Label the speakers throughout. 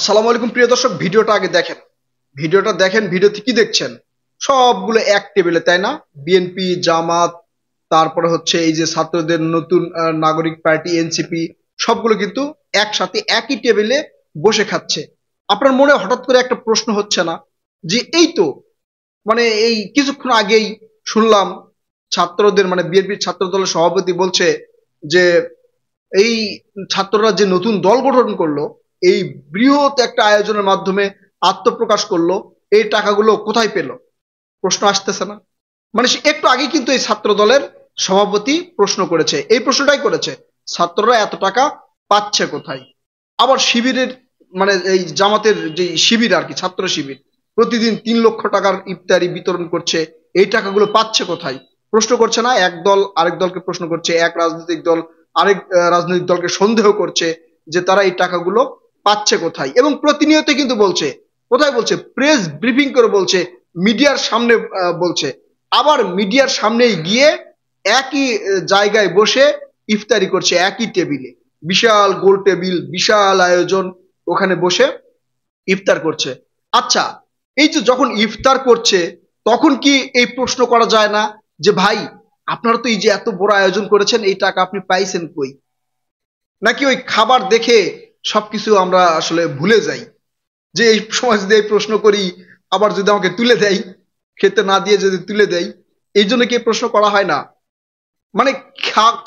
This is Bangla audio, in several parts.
Speaker 1: আসসালামু আলাইকুম প্রিয় দর্শক, ভিডিওটা দেখেন। ভিডিওতে কি দেখছেন? সবগুলো এক টেবিলে, তাই না? বিএনপি, জামাত, তারপরে হচ্ছে এই যে ছাত্রদের নতুন নাগরিক পার্টি এনসিপি, সবগুলো কিন্তু একসাথে একই টেবিলে বসে খাচ্ছে। আপনার মনে হঠাৎ করে একটা প্রশ্ন হচ্ছে না যে এই তো এই কিছুক্ষণ আগেই শুনলাম ছাত্রদের বিএনপির ছাত্র দলের সভাপতি বলছে যে এই ছাত্ররা যে নতুন দল গঠন করলো, এই বৃহৎ একটা আয়োজনের মাধ্যমে আত্মপ্রকাশ করলো, এই টাকাগুলো কোথায় পেল? প্রশ্ন আসতেছে না? সে একটু আগে কিন্তু এই ছাত্র দলের সভাপতি প্রশ্ন করেছে, এই প্রশ্নটাই করেছে, ছাত্ররা এত টাকা পাচ্ছে কোথায়? আবার শিবিরের এই জামাতের যে শিবির আর কি, ছাত্র শিবির প্রতিদিন 3 লক্ষ টাকার ইফতারি বিতরণ করছে, এই টাকাগুলো পাচ্ছে কোথায়? প্রশ্ন করছে না? এক দল আরেক দলকে প্রশ্ন করছে, এক রাজনৈতিক দল আরেক রাজনৈতিক দলকে সন্দেহ করছে যে তারা এই টাকাগুলো পাচ্ছে কোথায়, এবং প্রতিনিয়ত কিন্তু বলছে। কোথায় বলছে? প্রেস ব্রিফিং করে বলছে, মিডিয়ার সামনে বলছে। আবার মিডিয়ার সামনেই গিয়ে একই জায়গায় বসে ইফতারি করছে, একই টেবিলে, বিশাল গোল টেবিল, বিশাল আয়োজন, ওখানে বসে ইফতার করছে। আচ্ছা, এই যে যখন ইফতার করছে তখন কি এই প্রশ্ন করা যায় না যে ভাই, আপনারা তো এই যে এত বড় আয়োজন করেছেন, এই টাকা আপনি পাইছেন কই? নাকি ওই খাবার দেখে সবকিছু আমরা আসলে ভুলে যাই, যে এই সময় যদি এই প্রশ্ন করি, আবার যদি আমাকে তুলে দেয়, খেতে না দিয়ে যদি তুলে দেয়, এই জন্য কি এই প্রশ্ন করা হয় না? মানে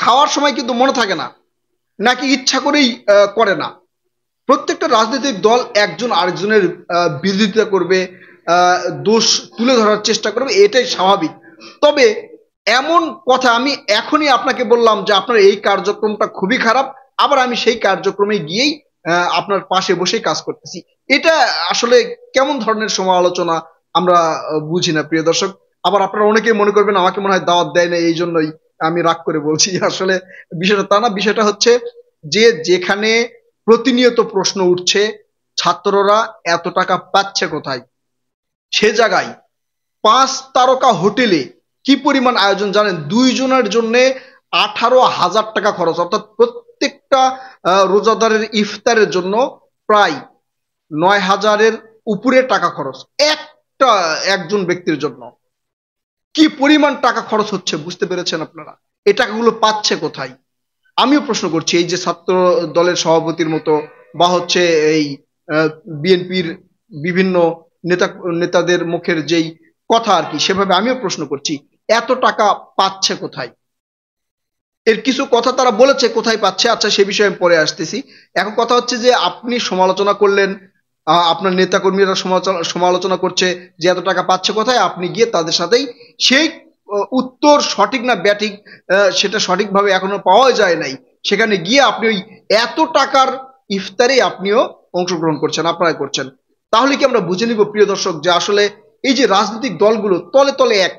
Speaker 1: খাওয়ার সময় কিন্তু মনে থাকে না, নাকি ইচ্ছা করেই করে না? প্রত্যেকটা রাজনৈতিক দল একজন আরেকজনের বিরোধিতা করবে, দোষ তুলে ধরার চেষ্টা করবে, এটাই স্বাভাবিক। তবে এমন কথা আমি এখনই আপনাকে বললাম যে আপনার এই কার্যক্রমটা খুবই খারাপ, আবার আমি সেই কার্যক্রমে গিয়েই আপনার পাশে বসে কাজ করতেছি, এটা আসলে কেমন ধরনের সমালোচনা? আমরা বুঝি না প্রিয় দর্শক। আবার আপনারা অনেকেই মনে করবেন আমাকে মনে হয় দাওয়াত দেয় না, এই জন্যই আমি রাগ করে বলছি। আসলে বিষয়টা তা না। বিষয়টা হচ্ছে যে যেখানে প্রতিনিয়ত প্রশ্ন উঠছে ছাত্ররা এত টাকা পাচ্ছে কোথায়, সে জায়গায় 5 তারকা হোটেলে কি পরিমাণ আয়োজন জানেন? 2 জনের জন্য 18,000 টাকা খরচ, অর্থাৎ প্রত্যেকটা রোজাদারের ইফতারের জন্য প্রায় 9,000-এর উপরে টাকা খরচ, একজন ব্যক্তির জন্য। কি পরিমাণ টাকা খরচ হচ্ছে বুঝতে পেরেছেন আপনারা? এই টাকাগুলো পাচ্ছে কোথায়? আমিও প্রশ্ন করছি, এই যে ছাত্র দলের সভাপতির মতো বা হচ্ছে এই বিএনপির বিভিন্ন নেতাদের মুখের যেই কথা আর কি, সেভাবে আমিও প্রশ্ন করছি, এত টাকা পাচ্ছে কোথায়? এর কিছু কথা তারা বলেছে কোথায় পাচ্ছে, আচ্ছা সে বিষয়ে আমি পরে আসতেছি। এখন কথা হচ্ছে যে আপনি সমালোচনা করলেন, আপনার নেতাকর্মীরা সমালোচনা করছে যে এত টাকা পাচ্ছে কোথায়, আপনি গিয়ে তাদের সাথেই সেই উত্তর সঠিক না ব্যাঠিক সেটা সঠিকভাবে এখনো পাওয়া যায় নাই, সেখানে গিয়ে আপনি ওই এত টাকার ইফতারে আপনিও অংশগ্রহণ করছেন, আপনারা করছেন। তাহলে কি আমরা বুঝে নিব প্রিয় দর্শক যে আসলে এই যে রাজনৈতিক দলগুলো তলে তলে এক,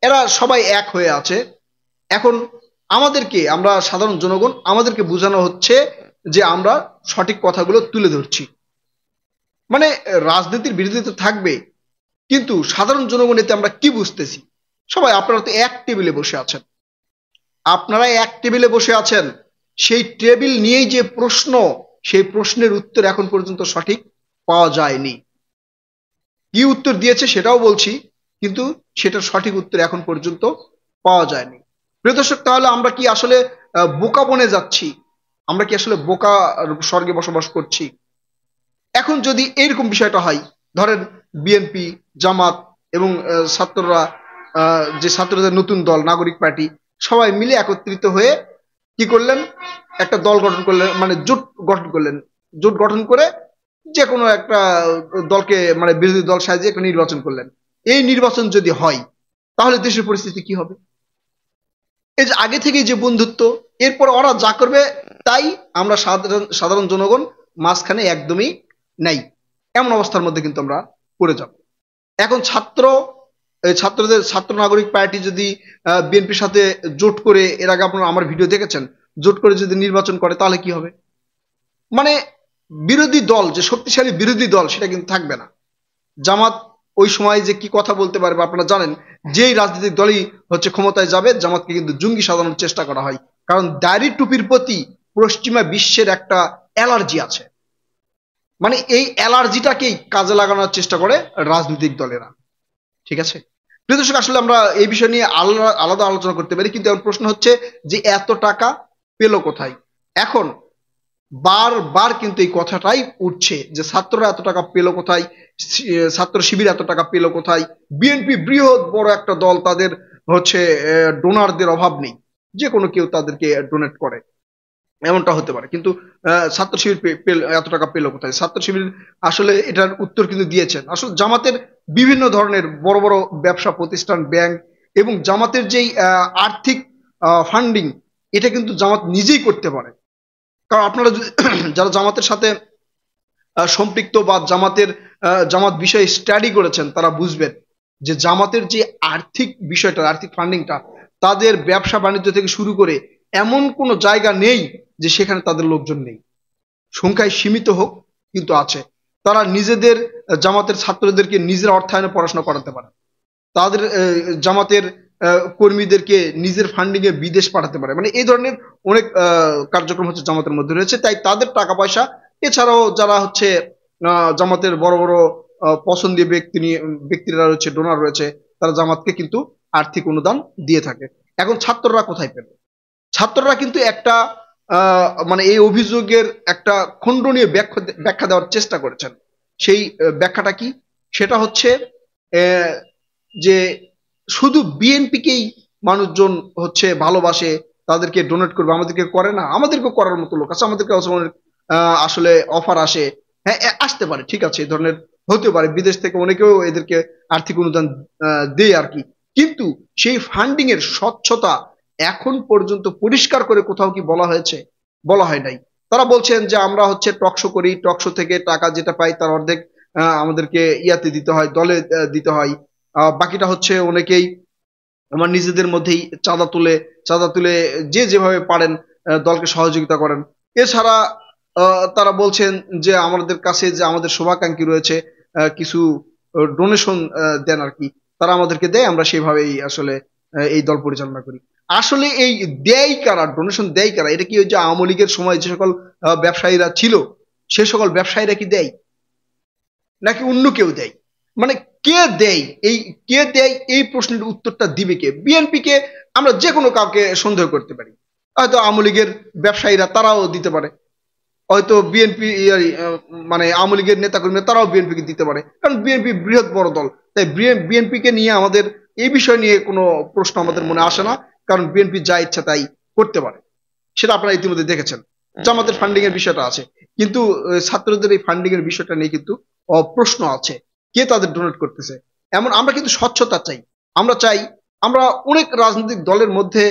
Speaker 1: এরা সবাই এক হয়ে আছে। এখন আমরা সাধারণ জনগণ, আমাদেরকে বোঝানো হচ্ছে যে আমরা সঠিক কথাগুলো তুলে ধরছি। রাজনীতির বিরোধিতা থাকবে, কিন্তু সাধারণ জনগণ এতে আমরা কি বুঝতেছি? সবাই আপনারা তো এক টেবিলে বসে আছেন, আপনারা এক টেবিলে বসে আছেন, সেই টেবিল নিয়েই যে প্রশ্ন, সেই প্রশ্নের উত্তর এখন পর্যন্ত সঠিক পাওয়া যায়নি। কি উত্তর দিয়েছে সেটাও বলছি, কিন্তু সেটার সঠিক উত্তর এখন পর্যন্ত পাওয়া যায়নি। প্রিয় দর্শক, তাহলে আমরা কি আসলে বোকা বনে যাচ্ছি? আমরা কি আসলে বোকা স্বর্গে বসবাস করছি? এখন যদি এইরকম বিষয়টা হয়, ধরেন বিএনপি, জামাত এবং ছাত্ররা, যে ছাত্রদের নতুন দল নাগরিক পার্টি, সবাই মিলে একত্রিত হয়ে কি করলেন? একটা দল গঠন করলেন, জোট গঠন করলেন। জোট গঠন করে যে কোনো একটা দলকে বিরোধী দল সাজিয়ে একটা নির্বাচন করলেন। এই নির্বাচন যদি হয়, তাহলে দেশের পরিস্থিতি কি হবে? এই যে আগে থেকেই যে বন্ধুত্ব, এরপর ওরা যা করবে তাই আমরা সাধারণ জনগণ মাঝখানে একদমই নাই, এমন অবস্থার মধ্যে কিন্তু আমরা পড়ে যাব। এখন ছাত্রদের ছাত্র নাগরিক পার্টি যদি বিএনপির সাথে জোট করে, এর আগে আপনারা আমার ভিডিও দেখেছেন, জোট করে যদি নির্বাচন করে, তাহলে কি হবে? বিরোধী দল, যে শক্তিশালী বিরোধী দল, সেটা কিন্তু থাকবে না। জামাত ওই সময় যে কি কথা বলতে পারবে আপনারা জানেন। যেই রাজনৈতিক দলই হচ্ছে ক্ষমতায় যাবে, জামাতকে কিন্তু জঙ্গি সাজানোর চেষ্টা করা হয়, কারণ দাড়ি টুপির প্রতি পশ্চিমা বিশ্বের একটা অ্যালার্জি আছে। মানে এই অ্যালার্জিটাকেই কাজে লাগানোর চেষ্টা করে রাজনৈতিক দলেরা। ঠিক আছে প্রিয় দর্শক, আসলে আমরা এই বিষয় নিয়ে আলাদা আলাদা আলোচনা করতে পারি, কিন্তু এখন প্রশ্ন হচ্ছে যে এত টাকা পেলো কোথায়। এখন বারবার কিন্তু এই কথাটাই উঠছে যে ছাত্ররা এত টাকা পেলো কোথায়, ছাত্র শিবির এত টাকা পেলো কোথায়। বিএনপি বৃহৎ বড় একটা দল, তাদের হচ্ছে ডোনারদের অভাব নেই, যে কোনো কেউ তাদেরকে ডোনেট করে, এমনটা হতে পারে। কিন্তু ছাত্র শিবির এত টাকা পেলো কোথায়? ছাত্র শিবির আসলে এটার উত্তর কিন্তু দিয়েছেন। আসলে জামাতের বিভিন্ন ধরনের বড় বড় ব্যবসা প্রতিষ্ঠান, ব্যাংক এবং জামাতের যেই আর্থিক ফান্ডিং, এটা কিন্তু জামাত নিজেই করতে পারে। কারণ আপনারা যদি যারা জামাতের সাথে সম্পৃক্ত বা জামাত বিষয়ে স্টাডি করেছেন, তারা বুঝবেন যে জামাতের যে আর্থিক বিষয়টা, আর্থিক ফান্ডিংটা, তাদের ব্যবসা বাণিজ্য থেকে শুরু করে এমন কোনো জায়গা নেই যে সেখানে তাদের লোকজন নেই। সংখ্যায় সীমিত হোক, কিন্তু আছে। তারা নিজেদের জামাতের ছাত্রদেরকে নিজের অর্থায়নে পড়াশোনা করাতে পারে, তাদের জামাতের কর্মীদেরকে নিজের ফান্ডিং এ বিদেশ পাঠাতে পারে। মানে এই ধরনের অনেক কার্যক্রম হচ্ছে জামাতের মধ্যে রয়েছে। তাই তাদের টাকা পয়সা, এছাড়াও যারা হচ্ছে জামাতের বড় বড় পছন্দীয় ব্যক্তিরা রয়েছে, ডোনার রয়েছে, তারা জামাতকে কিন্তু আর্থিক অনুদান দিয়ে থাকে। এখন ছাত্ররা কোথায় পেল? ছাত্ররা কিন্তু একটা মানে এই অভিযোগের একটা খণ্ডনীয় ব্যাখ্যা দেওয়ার চেষ্টা করেছেন। সেই ব্যাখ্যাটা কি? সেটা হচ্ছে যে শুধু বিএনপিকেই মানুষজন হচ্ছে ভালোবাসে, তাদেরকে ডোনেট করবে, আমাদেরকে করে না। আমাদেরকে করার মতো লোক আছে, আমাদেরকে আসলে অফার আসে। হ্যাঁ, আসতে পারে, ঠিক আছে, এই ধরনের হতে পারে। বিদেশ থেকে অনেকেও এদেরকে আর্থিক অনুদান দেয় আর কি। কিন্তু সেই ফান্ডিং এর স্বচ্ছতা এখন পর্যন্ত পরিষ্কার করে কোথাও কি বলা হয়েছে? বলা হয় নাই। তারা বলছেন যে আমরা হচ্ছে টকশো করি, টকশো থেকে টাকা যেটা পাই তার অর্ধেক আমাদেরকে ইয়াতে দিতে হয়, দলে দিতে হয়। বাকিটা হচ্ছে অনেকেই আমার নিজেদের মধ্যেই চাঁদা তুলে যে যেভাবে পারেন দলকে সহযোগিতা করেন। এছাড়া তারা বলছেন যে আমাদের কাছে যে আমাদের শুভাকাঙ্ক্ষী রয়েছে, কিছু ডোনেশন দেন আর কি, তারা আমাদেরকে দেয়, আমরা সেভাবেই আসলে এই দল পরিচালনা করি। আসলে এই দেয় কারা, ডোনেশন দেয় কারা? এটা কি ওই যে আওয়ামী লীগের সময় যে সকল ব্যবসায়ীরা ছিল, সে সকল ব্যবসায়ীরা কি দেয়, নাকি অন্য কেউ দেয়? মানে কে দেয়? এই প্রশ্নের উত্তরটা দিবে কে? বিএনপি কে আমরা যে কোনো কাউকে সন্দেহ করতে পারি, হয়তো আওয়ামী লীগের ব্যবসায়ীরা তারাও দিতে পারে, হয়তো বিএনপি মানে আওয়ামী লীগের নেতাকর্মীরা তারাও বিএনপি কে দিতে পারে, কারণ বিএনপি বৃহৎ বড় দল। তাই বিএনপি কে নিয়ে আমাদের এই বিষয় নিয়ে কোনো প্রশ্ন আমাদের মনে আসে না, কারণ বিএনপি যা ইচ্ছা তাই করতে পারে। সেটা আপনারা ইতিমধ্যে দেখেছেন। জামাতের ফান্ডিং এর বিষয়টা আছে, কিন্তু ছাত্রদের এই ফান্ডিং এর বিষয়টা নিয়ে কিন্তু প্রশ্ন আছে, কে তাদের ডোনেট করতেছে। এমন আমরা কিন্তু স্বচ্ছতা চাই। আমরা চাই, আমরা অনেক রাজনৈতিক দলের মধ্যে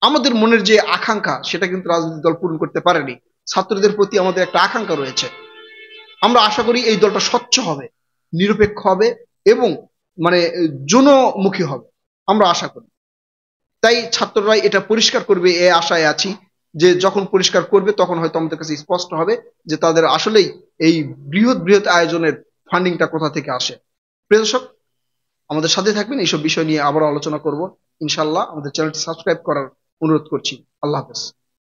Speaker 1: আমাদের মনের যে আকাঙ্ক্ষা, সেটা কিন্তু রাজনৈতিক দল পূরণ করতে পারেনি। ছাত্রদের প্রতি আমাদের একটা আকাঙ্ক্ষা রয়েছে। আমরা আশা করি এই দলটা স্বচ্ছ হবে, নিরপেক্ষ হবে এবং মানে জনমুখী হবে, আমরা আশা করি। তাই ছাত্ররাই এটা পরিষ্কার করবে এ আশায় আছি, যে যখন পরিষ্কার করবে তখন হয়তো আমাদের কাছে স্পষ্ট হবে যে তাদের আসলেই এই বৃহৎ বৃহৎ আয়োজনের ফান্ডিংটা কোথা থেকে আসে। প্রিয় দর্শক, আমাদের সাথে থাকবেন, এইসব বিষয় নিয়ে আবারও আলোচনা করব ইনশাল্লাহ। আমাদের চ্যানেলটি সাবস্ক্রাইব করার অনুরোধ করছি। আল্লাহ হাফেজ।